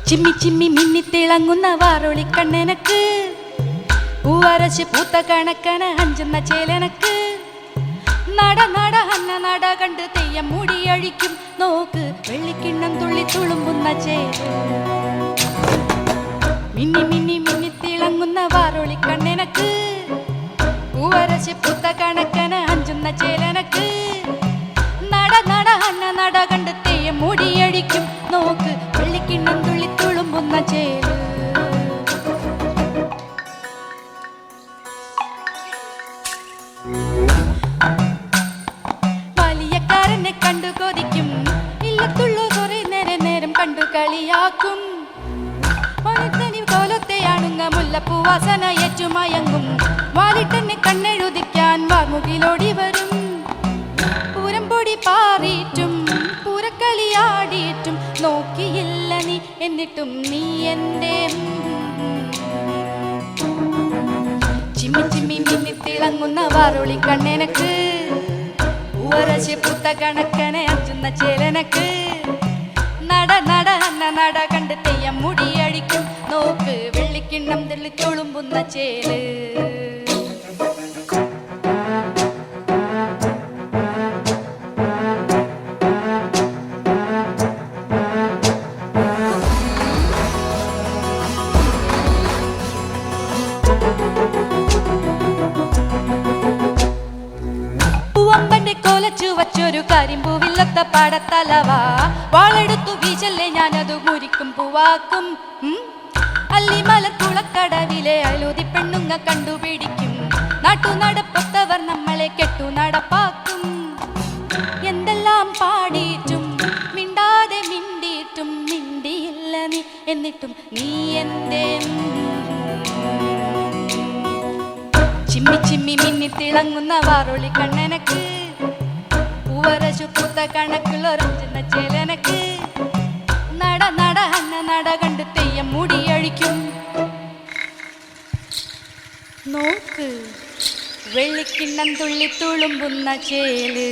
ചിമ്മി ചിമ്മി മിന്നിത്തിളങ്ങുന്ന വാറൊളിക്കണ്ണെനക്ക് പൂവരച്ച് പൂത്ത കണക്കന അഞ്ചുന്ന ചേലനക്ക് നട നട അന്ന നട കണ്ട് തെയ്യം മുടിയഴിക്കും നോക്ക് വെള്ളിക്കിണ്ണം തുള്ളി തുളുമ്പുന്ന ചേല് മിന്നി മിന്നി മിന്നിത്തിളങ്ങുന്ന വാറൊളിക്കണ്ണെനക്ക് പൂവരച്ച് പൂത്ത കണക്കന അഞ്ചുന്ന ചേലനക്ക് നട നട അന്ന നട കണ്ട് തെയ്യം മുടിയഴിക്കും നോക്ക് വെള്ളിക്കിണ്ണം തുള്ളി തുളുമ്പുന്ന ചേല് വലിയക്കാരനെ കണ്ടു കൊതിക്കും ഇല്ലത്തുള്ളു കുറെ നേരം നേരം കണ്ടു കളിയാക്കും പണിത്തനി കോലത്തെയാണുങ്ങ മുല്ലപ്പൂവാസന ഏറ്റുമയങ്ങും വാലിട്ടെന്നെ കണ്ണെഴുതിക്കാൻ വാർമുകിലോടി വരും പൂരംപൊടി പാറിയിട്ടും പൂരക്കളിയാടിയിട്ടും നോക്കിയില്ല നീ എന്നിട്ടും നീ എന്റെ ചിമ്മി ചിമ്മി മിന്നിത്തിളങ്ങുന്ന വാറൊളിക്കണ്ണെനക്ക് പൂവരച്ച് പൂത്ത കണക്കനെ അഞ്ചുന്ന ചേലനക്ക് നട നട അന്ന നട കണ്ട് തെയ്യം മുടിയഴിക്കും നോക്ക് വെള്ളിക്കിണ്ണം തെള്ളി തുളുമ്പുന്ന ചേല് കോലച്ചു വച്ചൊരു കരിമ്പൂവില്ലത്ത പടത്തലവാ വാളെടുത്തു വീശല്ലേ ഞാനതു മുരിക്കും പൂവാക്കും അല്ലിമലക്കുളക്കടവിലെ അലുതി പെണ്ണുങ്ങ കണ്ടുപിടിക്കും നാട്ടു നടപ്പൊത്തവർ നമ്മളെ കെട്ടു നടപ്പാക്കും എന്തെല്ലാം പാടിയിട്ടും മിണ്ടാതെ മിണ്ടിയിട്ടും മിണ്ടിയില്ല നീ എന്നിട്ടും നീ എന്റെ ചിമ്മി ചിമ്മി മിന്നിത്തിളങ്ങുന്ന വാറൊളിക്കണ്ണെനക്ക് പൂവരച്ചു പൂത്ത കണക്കുള്ളൊരഞ്ചുന്ന ചേലനക്ക് നട നട അന്ന നട കണ്ട് തെയ്യം മുടിയഴിക്കും നോക്ക് വെള്ളിക്കിണ്ണം തുള്ളി തുളുമ്പുന്ന ചേല്